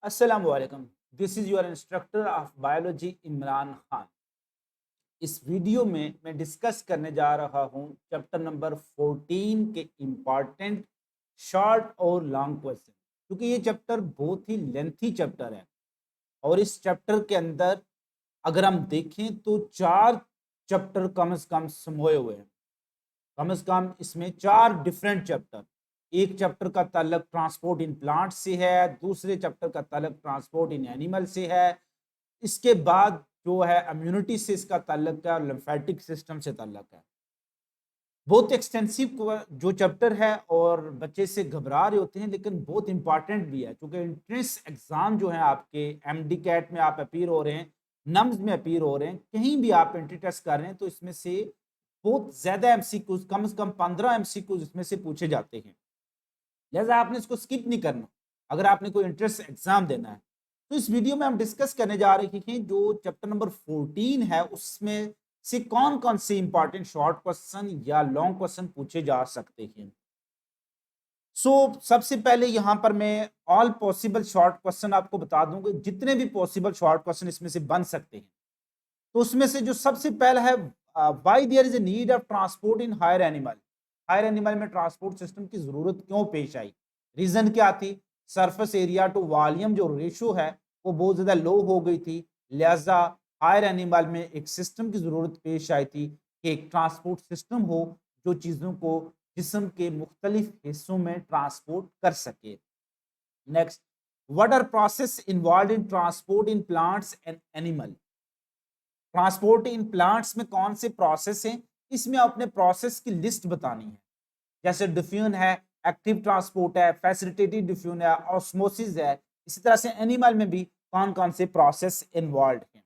अस्सलाम वालेकुम। This is your instructor of biology Imran Khan. इस वीडियो में मैं डिस्कस करने जा रहा हूँ चैप्टर नंबर 14 के इम्पॉर्टेंट शॉर्ट और लॉन्ग क्वेश्चन, क्योंकि ये चैप्टर बहुत ही लेंथी चैप्टर है। और इस चैप्टर के अंदर अगर हम देखें तो 4 चैप्टर कम से कम समोए हुए हैं। कम से कम इसमें 4 डिफरेंट चैप्टर, एक चैप्टर का ताल्लुक ट्रांसपोर्ट इन प्लांट से है, दूसरे चैप्टर का ताल्लुक ट्रांसपोर्ट इन एनिमल से है, इसके बाद जो है इम्यूनिटी से इसका ताल्लुक है और लिम्फेटिक सिस्टम से ताल्लुक है। बहुत एक्सटेंसिव जो चैप्टर है और बच्चे से घबरा रहे होते हैं, लेकिन बहुत इंपॉर्टेंट भी है, क्योंकि एंट्रेंस एग्जाम जो है आपके एमडी कैट में आप अपीयर हो रहे हैं, नम्स में अपीयर हो रहे हैं, कहीं भी आप एंट्री टेस्ट कर रहे हैं, तो इसमें से बहुत ज्यादा एमसीक्यूज, कम से कम 15 एमसीक्यूज इसमें से पूछे जाते हैं। लिहाजा आपने इसको स्किप नहीं करना अगर आपने कोई इंट्रेंस एग्जाम देना है। तो इस वीडियो में हम डिस्कस करने जा रहे हैं जो चैप्टर नंबर 14 है, उसमें से कौन कौन से इंपॉर्टेंट शॉर्ट क्वेश्चन या लॉन्ग क्वेश्चन पूछे जा सकते हैं। सबसे पहले यहां पर मैं ऑल पॉसिबल शॉर्ट क्वेश्चन आपको बता दूंगा, जितने भी पॉसिबल शॉर्ट क्वेश्चन इसमें से बन सकते हैं। तो उसमें से जो सबसे पहला है, why there is a need of transport in higher animal. Higher animal में ट्रांसपोर्ट सिस्टम की जरूरत क्यों पेश आई? रीजन क्या थी? सरफेस एरिया टू वॉल्यूम जो रेशो है वो बहुत ज्यादा लो हो गई थी, लिहाजा हायर एनिमल में एक सिस्टम की जरूरत पेश आई थी कि एक ट्रांसपोर्ट सिस्टम हो जो चीजों को जिस्म के मुख्तलिफ हिस्सों में ट्रांसपोर्ट कर सके। Next, what are process involve in transport in plants and animal. Transport in plants में कौन से प्रोसेस हैं, इसमें अपने प्रोसेस की लिस्ट बतानी है। जैसे डिफ्यूजन है, एक्टिव ट्रांसपोर्ट है, फैसिलिटेटेड डिफ्यूजन है, ऑस्मोसिस है। इसी तरह से एनिमल में भी कौन कौन से प्रोसेस इन्वॉल्व हैं।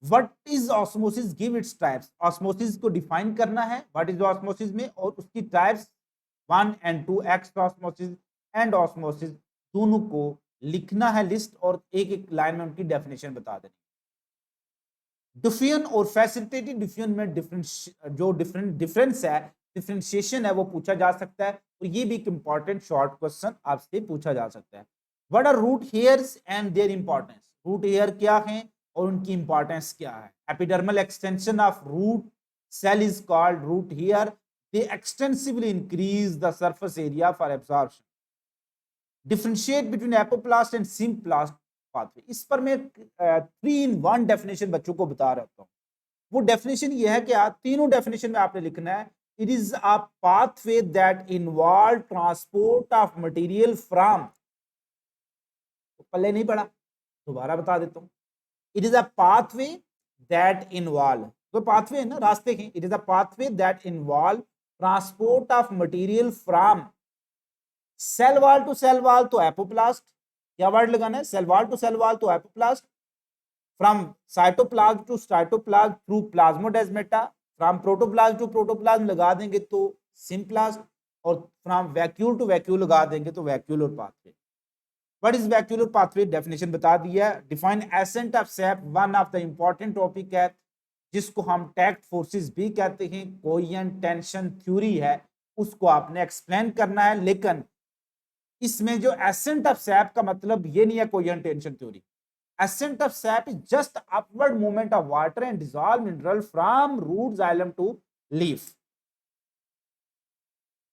What is osmosis, give its types. Osmosis को डिफाइन करना है, व्हाट इज ऑस्मोसिस में, और उसकी types 1 and 2, x osmosis and osmosis, दोनों को लिखना है लिस्ट, और एक एक लाइन में उनकी डेफिनेशन बता देनी। डिफ्यूजन और फैसिलिटेटेड डिफ्यूजन में डिफरेंस है, डिफरेंशिएशन है, वो पूछा जा सकता है, और ये भी एक इंपॉर्टेंट शॉर्ट क्वेश्चन आपसे पूछा जा सकता है। What are root hairs and their importance. Root hair क्या है और उनकी इंपॉर्टेंस क्या है। Epidermal extension of root cell is called root hair, they extensively increase the surface area for absorption. Differentiate between apoplast and symplast pathway. इस पर मैं 3 in 1 definition बच्चों को बता रहा हूँ। वो डेफिनेशन ये है कि तीनों डेफिनेशन में आपने लिखना है, it is a pathway that involve transport of material from. तो पहले नहीं पढ़ा, दोबारा बता देता हूँ। It is a pathway that involve, तो पाथवे है ना, रास्ते के, it is a pathway that involve transport of material from cell wall to cell wall to apoplast. क्या वर्ड लगाना है? Cell wall to cell wall to apoplast. From cytoplasm to cytoplasm through plasmodesmata. From protoplasm to protoplasm लगा देंगे तो symplast, और from vacuole to vacuole लगा देंगे तो vacuolar pathway. What is vacuolar pathway? Definition बता दिया। Define ascent of shape, one of the important topic है, जिसको हम टैक्ट फोर्सेस भी कहते हैं, कोहेरेंट टेंशन थ्योरी है, उसको आपने एक्सप्लेन करना है। लेकिन इसमें जो एसेंट ऑफ सैप का मतलब ये नहीं है coherent tension theory. Ascent of sap is just upward movement of water and dissolve mineral from root xylem to leaf.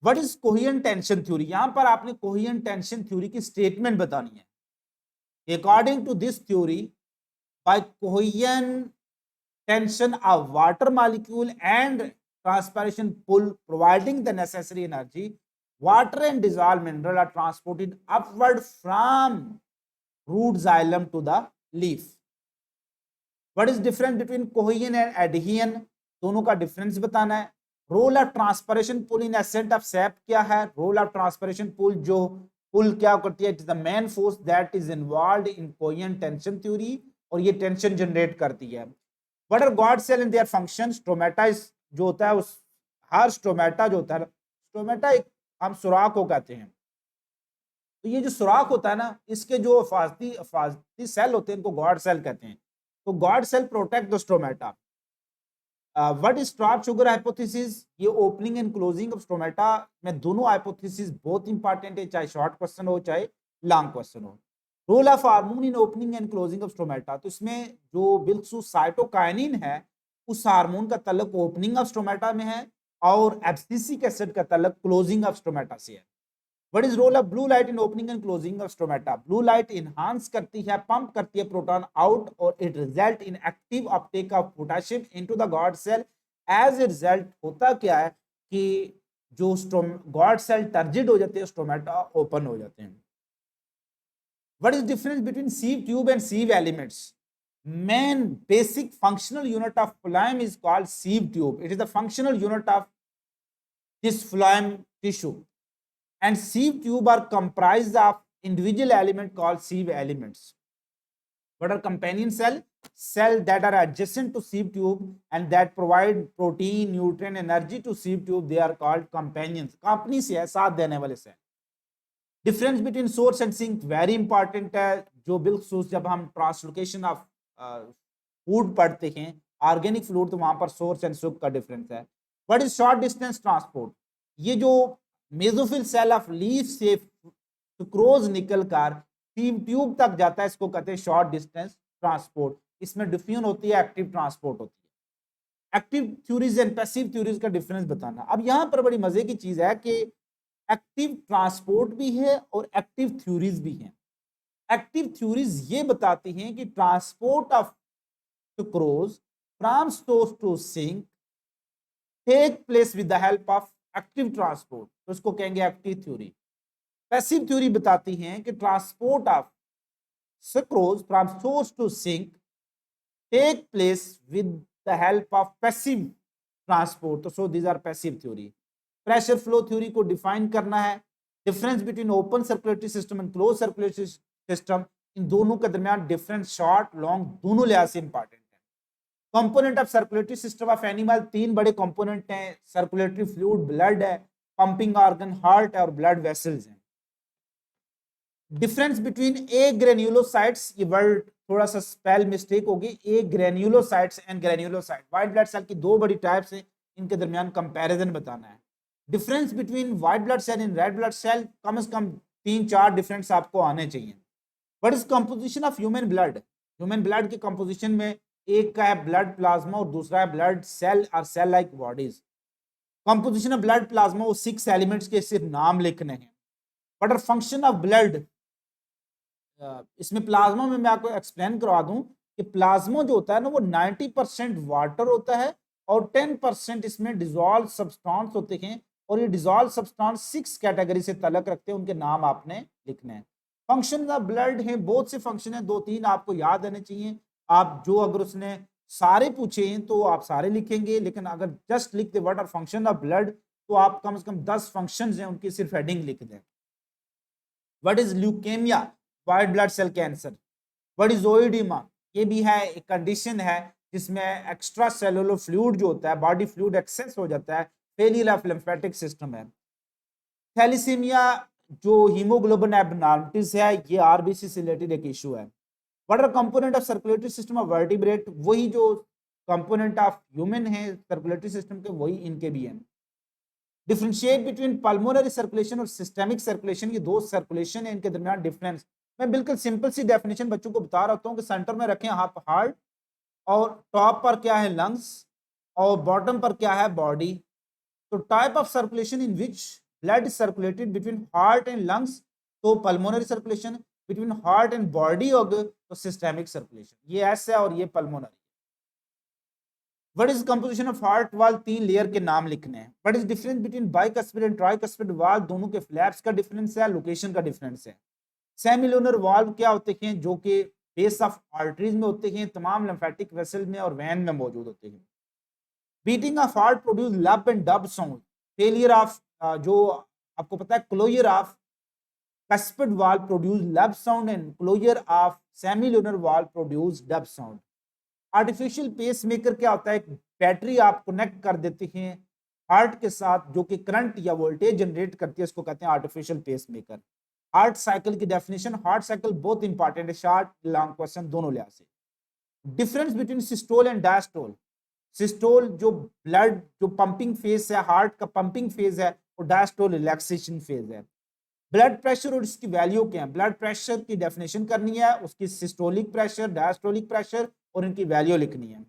What is coherent tension theory? यहां पर आपने कोहेरेंट टेंशन थ्योरी की statement बतानी है। According to this theory, by coherent tension of water molecule and transpiration pull providing the necessary energy, water and dissolved mineral are transported upward from root xylem to the leaf. What is difference between cohesion and adhesion? दोनों का difference बताना है। Role of transpiration pull in ascent of sap क्या है? Role of transpiration पुल, जो पुल क्या करती है, it is the main force that is involve in coherent tension theory, और ये टेंशन जनरेट करती है। What are guard cell in their function? Stomata जो होता है, उस हर स्ट्रोमेटा जो होता है, स्ट्रोमेटा एक हम सुराख को कहते हैं। तो ये जो सुराख होता है ना, इसके जो अफाजती सेल होते हैं, इनको गॉड सेल कहते हैं। तो guard cell protect the stomata. What is starch sugar hypothesis? ये opening and closing of stomata में दोनों हाइपोथेसिस बहुत इंपॉर्टेंट है, चाहे शॉर्ट क्वेश्चन हो चाहे लॉन्ग क्वेश्चन हो। Role of hormone in opening and closing of stomata, तो इसमें जो बिल्कुल साइटोकाइनिन है उस हार्मोन का तल्लुक ओपनिंग ऑफ स्टोमेटा में है और एब्सिसिक एसिड का तल्लुक क्लोजिंग ऑफ स्टोमेटा से है। What is role of blue light in opening and closing of stomata? Blue light enhance करती है, पंप करती है प्रोटॉन आउट और it result in active uptake of potassium into the guard cell. As a result होता क्या है कि जो गॉड सेल टर्जिड हो जाते हैं, स्टोमेटा ओपन हो जाते हैं। What is difference between sieve tube and sieve elements? Main basic functional unit of phloem is called sieve tube. It is the functional unit of this phloem tissue. And sieve tube are comprised of individual element called sieve elements. What are companion cell? Cell that are adjacent to sieve tube and that provide protein, nutrient, energy to sieve tube. They are called companions. Company से है, साथ देने वाले cell. Difference between source and sink very important है। जो बिल्कुल जब हम ट्रांसलोकेशन ऑफ फूड पढ़ते हैं, ऑर्गेनिक फूड, तो वहां पर सोर्स एंड सिंक का डिफरेंस है। What is short distance transport? ये जो मेसोफिल सेल ऑफ लीफ से सुक्रोज निकलकर सीव ट्यूब तक जाता है, इसको कहते हैं शॉर्ट डिस्टेंस ट्रांसपोर्ट। इसमें डिफ्यूजन होती है, एक्टिव ट्रांसपोर्ट होती है। Active theories and passive theories का डिफरेंस बताना। अब यहां पर बड़ी मजे की चीज है कि एक्टिव ट्रांसपोर्ट भी है और एक्टिव थ्योरीज भी हैं। एक्टिव थ्योरीज ये बताती हैं कि transport of sucrose from source to sink take place with the help of active transport, तो इसको कहेंगे एक्टिव थ्योरी। पैसिव थ्योरी बताती हैं कि transport of sucrose from source to sink take place with the help of passive transport, तो so these are passive theory. Pressure flow theory को define करना है। Difference between open circulatory system and close circulatory system, इन दोनों के दरमियान difference short long दोनों लिहाज से इंपॉर्टेंट है। Component of circulatory system of animal, तीन बड़े कंपोनेंट हैं। सर्कुलेटरी फ्लूइड ब्लड है, पंपिंग ऑर्गन हार्ट है और ब्लड वेसल्स हैं। डिफरेंस बिटवीन ए ग्रेन्युलोसाइट्स, ये वर्ड थोड़ा सा स्पेल मिस्टेक होगी, ए granulocytes and granulocyte, white blood cell की दो बड़ी टाइप्स हैं, इनके दरमियान कंपैरिजन बताना है। Difference between white blood cell and red blood cell, कम से कम 3-4 डिफरेंस आपको आने चाहिए। What is composition of human blood? Human blood की कंपोजिशन में एक का है ब्लड प्लाज्मा और दूसरा है ब्लड सेल और cell like bodies. Composition of blood plasma, वो 6 एलिमेंट्स के सिर्फ नाम लिखने हैं। What are function of blood? इसमें प्लाज्मा में मैं आपको एक्सप्लेन करवा दूं कि प्लाज्मा जो होता है ना, वो 90% वाटर होता है और 10% इसमें डिजॉल्व सब्सटेंस होते हैं, और ये डिजॉल्व सब्सटेंस 6 कैटेगरी से तलक रखते हैं, उनके नाम आपने लिखने हैं। फंक्शन ऑफ ब्लड है, बहुत से फंक्शन है, 2-3 आपको याद रहने चाहिए। आप जो अगर उसने सारे पूछे हैं तो आप सारे लिखेंगे, लेकिन अगर जस्ट लिख दे what are function of blood, तो आप कम से कम 10 फंक्शंस हैं उनकी सिर्फ हेडिंग लिख दें। What is leukaemia? White blood cell cancer. What is oedema? ये भी है एक कंडीशन है जिसमें एक्स्ट्रा सेलुलर फ्लूइड जो होता है, बॉडी फ्लूइड एक्सेस हो जाता है, फेलियर ऑफ लिम्फेटिक सिस्टम है। थैलेसीमिया जो हीमोग्लोबिन एबनॉर्मलिटीज है, ये आरबीसी से रिलेटेड एक इशू है। What R component of circulatory system of vertebrate? वही जो कंपोनेंट ऑफ ह्यूमन है सर्कुलेटरी सिस्टम के, वही इनके भी हैं। डिफरेंशिएट बिटवीन पल्मोनरी सर्कुलेशन और सिस्टेमिक सर्कुलेशन, ये दो सर्कुलेशन है, इनके दरमियान डिफरेंस। मैं बिल्कुल सिंपल सी डेफिनेशन बच्चों को बता रहा हूँ कि सेंटर में रखें आप हार्ट, और टॉप पर क्या है लंग्स, और बॉटम पर क्या है बॉडी। तो type of circulation in which blood is circulated between heart and lungs, तो pulmonary circulation. Between heart and body हो गए तो सिस्टेमिक सर्कुलेशन। ये एस है और ये pulmonary. What is composition of heart वाल? 3 लेयर के नाम लिखने हैं। What is difference between bicuspid and tricuspid वाल? दोनों के फ्लैप्स का डिफरेंस है, लोकेशन का डिफरेंस है। सेमिलुनर वाल्व क्या होते हैं? जो कि बेस ऑफ आर्टरीज में होते हैं, तमाम लिम्फेटिक वेसल में और वैन में मौजूद होते हैं। Beating of heart produce lub and dub sound. Failure of जो आपको पता है closure of cuspid valve produce lub sound and closure of semilunar valve produce dub sound. Artificial pacemaker क्या होता है? एक बैटरी आप कनेक्ट कर देते हैं हार्ट के साथ, जो कि करंट या वोल्टेज जनरेट करती है, इसको कहते हैं artificial pacemaker. Heart cycle की डेफिनेशन, हार्ट साइकिल बहुत इंपॉर्टेंट है, शॉर्ट लॉन्ग क्वेश्चन दोनों लिहाज से। Difference between systole and diastole? Systole जो ब्लड जो पंपिंग फेज है, हार्ट का पंपिंग फेज है, और डायस्टोल रिलैक्सेशन फेज है। ब्लड प्रेशर और इसकी वैल्यू क्या है, ब्लड प्रेशर की डेफिनेशन करनी है, उसकी सिस्टोलिक प्रेशर, डायस्टोलिक प्रेशर और इनकी वैल्यू लिखनी है।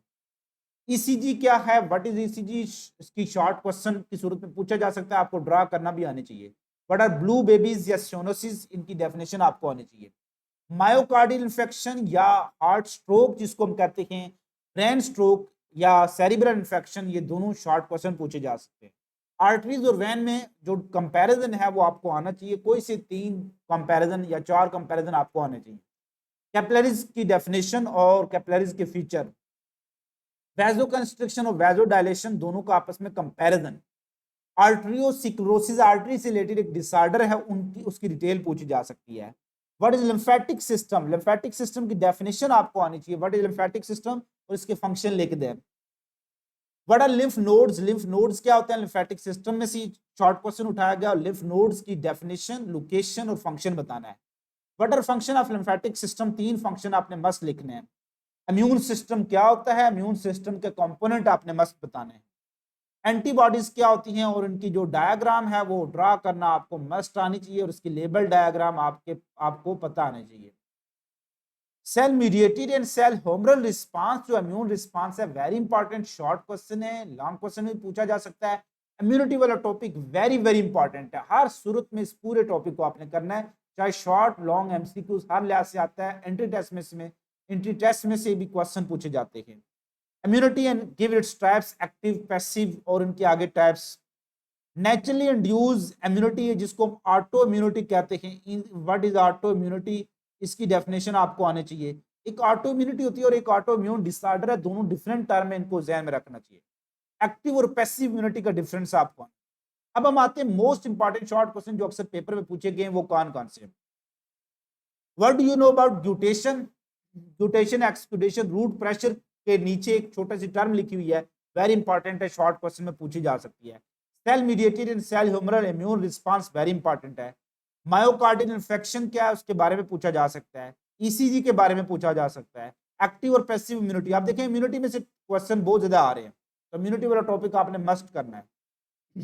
ईसीजी क्या है, व्हाट इज ईसीजी, इसकी शॉर्ट क्वेश्चन की सूरत में पूछा जा सकता है, आपको ड्रा करना भी आनी चाहिए। व्हाट आर ब्लू बेबीज या सिनोसिस, इनकी डेफिनेशन आपको आनी चाहिए। मायोकार्डियल इन्फेक्शन या हार्ट स्ट्रोक जिसको हम कहते हैं, ब्रेन स्ट्रोक या सेरिब्रल इन्फेक्शन, ये दोनों शॉर्ट क्वेश्चन पूछे जा सकते हैं। आर्टरीज और वैन में जो कंपैरिजन है वो आपको आना चाहिए, कोई से 3 कंपैरिजन या 4 कंपैरिजन आपको आने चाहिए। कैपिलरीज की डेफिनेशन और कैपिलरीज के फीचर, वैजो कंस्ट्रिक्शन और वैजो डायलेशन दोनों का आपस में कंपैरिजन, आर्टरियोस्क्लेरोसिस आर्टरी से रिलेटेड एक डिसऑर्डर है, उनकी उसकी डिटेल पूछी जा सकती है। What is lymphatic system, lymphatic system की डेफिनेशन आपको आनी चाहिए, व्हाट इज लिम्फेटिक सिस्टम और इसके फंक्शन लिख दें। What are lymph nodes, lymph nodes क्या होते हैं, लिम्फेटिक सिस्टम में से शॉर्ट क्वेश्चन उठाया गया, लिम्फ नोड्स की डेफिनेशन, लोकेशन और फंक्शन बताना है। What are function of lymphatic system, 3 function आपने मस्त लिखने हैं। इम्यून सिस्टम क्या होता है, इम्यून सिस्टम के कंपोनेंट आपने मस्त बताने हैं। एंटीबॉडीज क्या होती हैं और इनकी जो डायग्राम है वो ड्रा करना आपको मस्ट आनी चाहिए और इसकी लेबल डायग्राम आपको पता आनी चाहिए। Cell mediated and cell humoral response, जो इम्यून रिस्पांस है, वेरी इंपॉर्टेंट शॉर्ट क्वेश्चन है, लॉन्ग क्वेश्चन में पूछा जा सकता है। इम्यूनिटी वाला टॉपिक वेरी वेरी इंपॉर्टेंट है, हर सूरत में इस पूरे टॉपिक को आपने करना है, चाहे शॉर्ट लॉन्ग एमसीक्यूज हर लिहाज से आता है। एंट्री टेस्ट में से भी क्वेश्चन पूछे जाते हैं। Immunity and give its types, active, passive और उनके आगे टाइप्स। नेचुरली इंड्यूस इम्यूनिटी है जिसको ऑटो इम्यूनिटी कहते हैं। व्हाट इज ऑटो इम्यूनिटी, इसकी डेफिनेशन आपको आनी चाहिए। एक ऑटो इम्यूनिटी होती है और एक ऑटो इम्यून डिसऑर्डर है, दोनों डिफरेंट टर्म है, इनको ध्यान में रखना चाहिए। एक्टिव और पैसिव इम्यूनिटी का डिफरेंस आपको। अब हम आते हैं मोस्ट इंपॉर्टेंट शॉर्ट क्वेश्चन जो अक्सर पेपर में पूछे गए हैं, वो कौन कौन से। What do you know about guttation, guttation exudation, root pressure के नीचे एक छोटा सी टर्म लिखी हुई है, वेरी इंपॉर्टेंट है, शॉर्ट क्वेश्चन में पूछी जा सकती है। Cell mediated and cell humoral immune response, very important है। मायोकार्डियल इन्फेक्शन क्या है उसके बारे में पूछा जा सकता है। ईसीजी के बारे में पूछा जा सकता है। एक्टिव और पैसिव इम्यूनिटी, आप देखें इम्यूनिटी में से क्वेश्चन बहुत ज्यादा आ रहे हैं, तो इम्यूनिटी वाला टॉपिक आपने मस्ट करना है।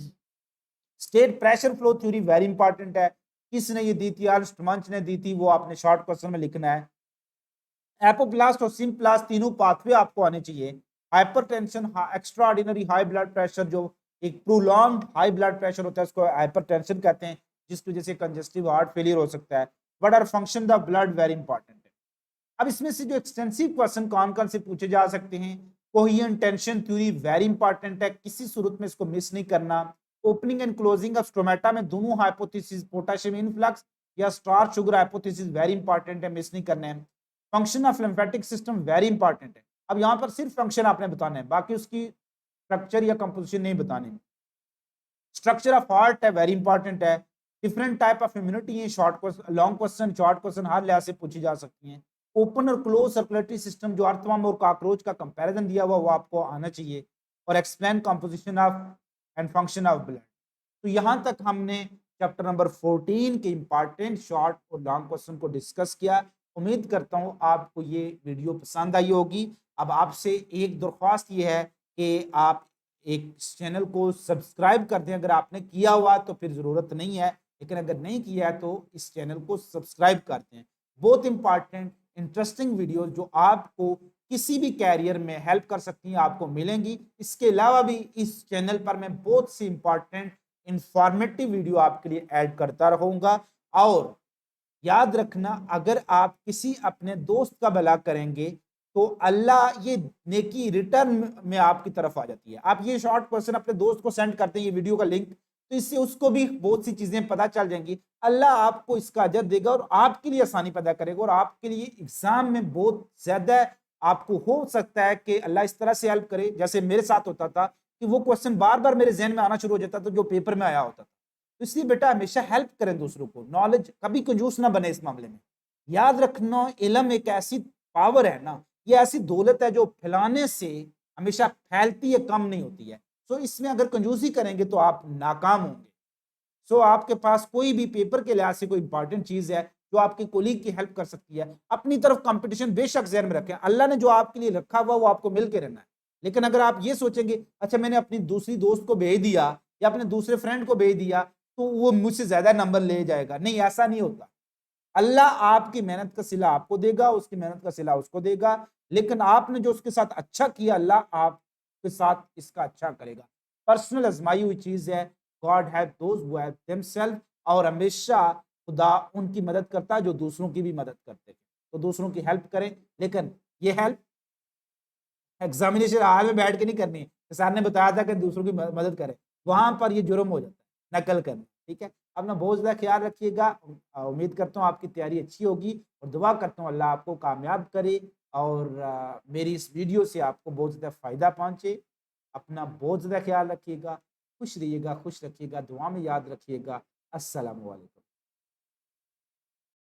State pressure flow theory very important है, किसने ये दी थी, आर्मस्ट्रांग ने दी थी, वो आपने शॉर्ट क्वेश्चन में लिखना है। एपोप्लास्ट और सिम्प्लास्ट तीनों पाथवे आपको आने चाहिए। Hypertension, extra ordinary high blood pressure, जो एक प्रोलॉन्ग्ड हाई ब्लड प्रेशर होता है उसको हाइपरटेंशन कहते हैं, जिसकी वजह से कंजेस्टिव हार्ट फेलियर हो सकता है। What are function the blood, very important है। अब इसमें से जो एक्सटेंसिव क्वेश्चन कौन कौन से पूछे जा सकते हैं, coherent tension theory very important है, किसी सूरत में इसको मिस नहीं करना। Opening and closing of stomata में दोनों हाइपोथेसिस, पोटेशियम इनफ्लक्स या starch sugar hypothesis, very important है, मिस नहीं करना है। Function of lymphatic system very important है, अब यहाँ पर सिर्फ फंक्शन आपने बताना है, बाकी उसकी स्ट्रक्चर या कंपोजिशन नहीं बतानी। स्ट्रक्चर ऑफ हार्ट है, वेरी इंपॉर्टेंट है। डिफरेंट टाइप ऑफ इम्यूनिटी है, short question, long question, short question हर लिहाज से पूछी जा सकती हैं। ओपन और क्लोज सर्कुलेटरी सिस्टम, जो अर्थवर्म और कॉकरोच का कंपैरिजन दिया हुआ वो आपको आना चाहिए। और explain composition of and function of blood. तो यहाँ तक हमने चैप्टर नंबर 14 के इंपॉर्टेंट शॉर्ट और लॉन्ग क्वेश्चन को डिस्कस किया। उम्मीद करता हूँ आपको ये वीडियो पसंद आई होगी। अब आपसे एक दरख्वास्त ये है कि आप एक चैनल को सब्सक्राइब कर दें, अगर आपने किया हुआ तो फिर ज़रूरत नहीं है, लेकिन अगर नहीं किया है तो इस चैनल को सब्सक्राइब कर दें। बहुत इंपॉर्टेंट इंटरेस्टिंग वीडियो जो आपको किसी भी कैरियर में हेल्प कर सकती हैं आपको मिलेंगी। इसके अलावा भी इस चैनल पर मैं बहुत सी इंपॉर्टेंट इंफॉर्मेटिव वीडियो आपके लिए ऐड करता रहूँगा। और याद रखना, अगर आप किसी अपने दोस्त का भला करेंगे तो अल्लाह ये नेकी रिटर्न में आपकी तरफ आ जाती है। आप ये शॉर्ट क्वेश्चन अपने दोस्त को सेंड करते हैं, ये वीडियो का लिंक, तो इससे उसको भी बहुत सी चीजें पता चल जाएंगी। अल्लाह आपको इसका अजर देगा और आपके लिए आसानी पैदा करेगा, और आपके लिए एग्जाम में बहुत ज्यादा आपको हो सकता है कि अल्लाह इस तरह से हेल्प करे, जैसे मेरे साथ होता था कि वो क्वेश्चन बार बार मेरे जहन में आना शुरू हो जाता था जो पेपर में आया होता था। तो इसलिए बेटा हमेशा हेल्प करें दूसरों को, नॉलेज कभी कंजूस ना बने इस मामले में। याद रखना, इल्म एक ऐसी पावर है ना, ये ऐसी दौलत है जो फैलाने से हमेशा फैलती है, कम नहीं होती है। सो इसमें अगर कंजूसी करेंगे तो आप नाकाम होंगे। सो आपके पास कोई भी पेपर के लिहाज से कोई इंपॉर्टेंट चीज है जो आपके कोलीग की हेल्प कर सकती है, अपनी तरफ कंपटीशन बेशक ज़हन में रखें। अल्लाह ने जो आपके लिए रखा हुआ वो आपको मिल के रहना है। लेकिन अगर आप ये सोचेंगे अच्छा मैंने अपनी दूसरी दोस्त को भेज दिया या अपने दूसरे फ्रेंड को भेज दिया, तो वो मुझसे ज्यादा नंबर ले जाएगा, नहीं ऐसा नहीं होता। अल्लाह आपकी मेहनत का सिला आपको देगा, उसकी मेहनत का सिला उसको देगा, लेकिन आपने जो उसके साथ अच्छा किया अल्लाह आपके साथ इसका अच्छा करेगा। पर्सनल आजमाई हुई चीज है। God have those who have themselves, और हमेशा खुदा उनकी मदद करता है जो दूसरों की भी मदद करते हैं। तो दूसरों की हेल्प करें, लेकिन ये हेल्प एग्जामिनेशन हाल में बैठ के नहीं करनी है। सर ने बताया था कि दूसरों की मदद करें, वहां पर ये जुर्म हो जाता है, नकल करना। ठीक है, अपना बहुत ज्यादा ख्याल रखिएगा। उम्मीद करता हूँ आपकी तैयारी अच्छी होगी, और दुआ करता हूँ अल्लाह आपको कामयाब करे, और मेरी इस वीडियो से आपको बहुत ज़्यादा फ़ायदा पहुँचे। अपना बहुत ज़्यादा ख्याल रखिएगा, खुश रहिएगा, खुश रखिएगा, दुआ में याद रखिएगा। अस्सलाम वालेकुम।